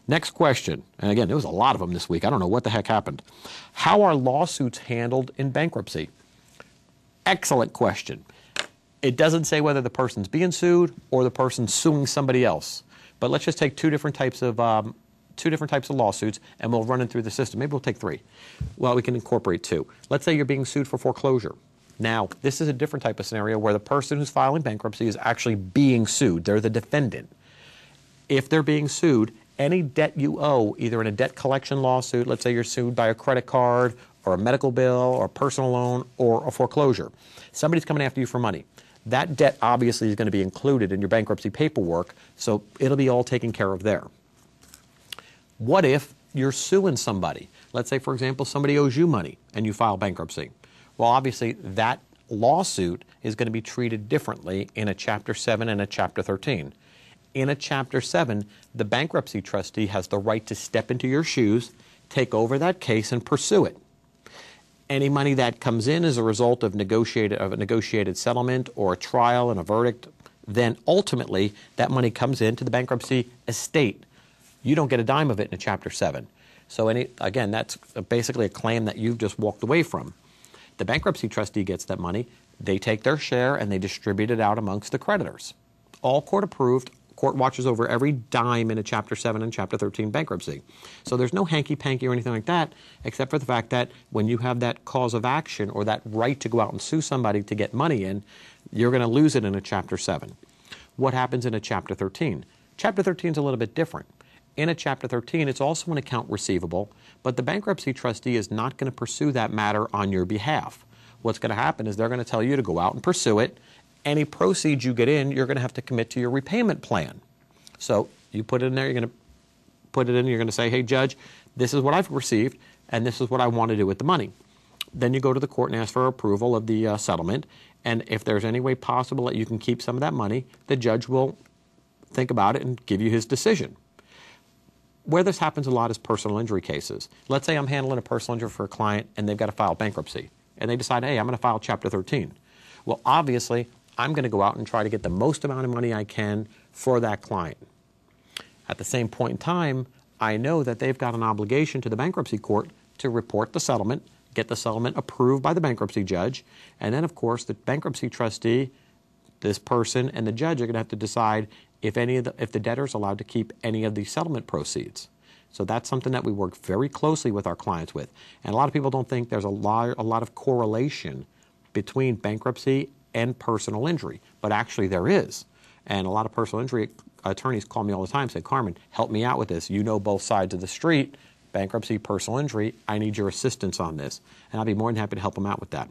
Next question, and again, there was a lot of them this week. I don't know what the heck happened. How are lawsuits handled in bankruptcy? Excellent question. It doesn't say whether the person's being sued or the person's suing somebody else. But let's just take two different types of lawsuits, and we'll run it through the system. Maybe we'll take three. Well, we can incorporate two. Let's say you're being sued for foreclosure. Now, this is a different type of scenario where the person who's filing bankruptcy is actually being sued. They're the defendant. If they're being sued, any debt you owe, either in a debt collection lawsuit, let's say you're sued by a credit card or a medical bill or a personal loan or a foreclosure, somebody's coming after you for money. That debt obviously is going to be included in your bankruptcy paperwork, so it'll be all taken care of there. What if you're suing somebody? Let's say, for example, somebody owes you money and you file bankruptcy. Well, obviously, that lawsuit is going to be treated differently in a Chapter 7 and a Chapter 13. In a Chapter 7, the bankruptcy trustee has the right to step into your shoes, take over that case, and pursue it. Any money that comes in as a result of a negotiated settlement or a trial and a verdict, then ultimately that money comes into the bankruptcy estate. You don't get a dime of it in a Chapter 7. So again, that's basically a claim that you've just walked away from. The bankruptcy trustee gets that money, they take their share, and they distribute it out amongst the creditors. All court approved. Court watches over every dime in a Chapter 7 and Chapter 13 bankruptcy. So there's no hanky-panky or anything like that, except for the fact that when you have that cause of action or that right to go out and sue somebody to get money in, you're going to lose it in a Chapter 7. What happens in a Chapter 13? Chapter 13 is a little bit different. In a Chapter 13, it's also an account receivable, but the bankruptcy trustee is not going to pursue that matter on your behalf. What's going to happen is they're going to tell you to go out and pursue it. Any proceeds you get in, you're going to have to commit to your repayment plan. So you put it in there, you're going to put it in, you're going to say, hey, judge, this is what I've received, and this is what I want to do with the money. Then you go to the court and ask for approval of the settlement, and if there's any way possible that you can keep some of that money, the judge will think about it and give you his decision. Where this happens a lot is personal injury cases. Let's say I'm handling a personal injury for a client, and they've got to file bankruptcy, and they decide, hey, I'm going to file Chapter 13. Well, obviously, I'm going to go out and try to get the most amount of money I can for that client. At the same point in time, I know that they've got an obligation to the bankruptcy court to report the settlement, get the settlement approved by the bankruptcy judge, and then, of course, the bankruptcy trustee, this person, and the judge are going to have to decide if the debtor is allowed to keep any of the settlement proceeds. So that's something that we work very closely with our clients with. And a lot of people don't think there's a lot of correlation between bankruptcy and personal injury, but actually there is. And a lot of personal injury attorneys call me all the time and say, Carmen, help me out with this. You know both sides of the street, bankruptcy, personal injury. I need your assistance on this. And I'll be more than happy to help them out with that.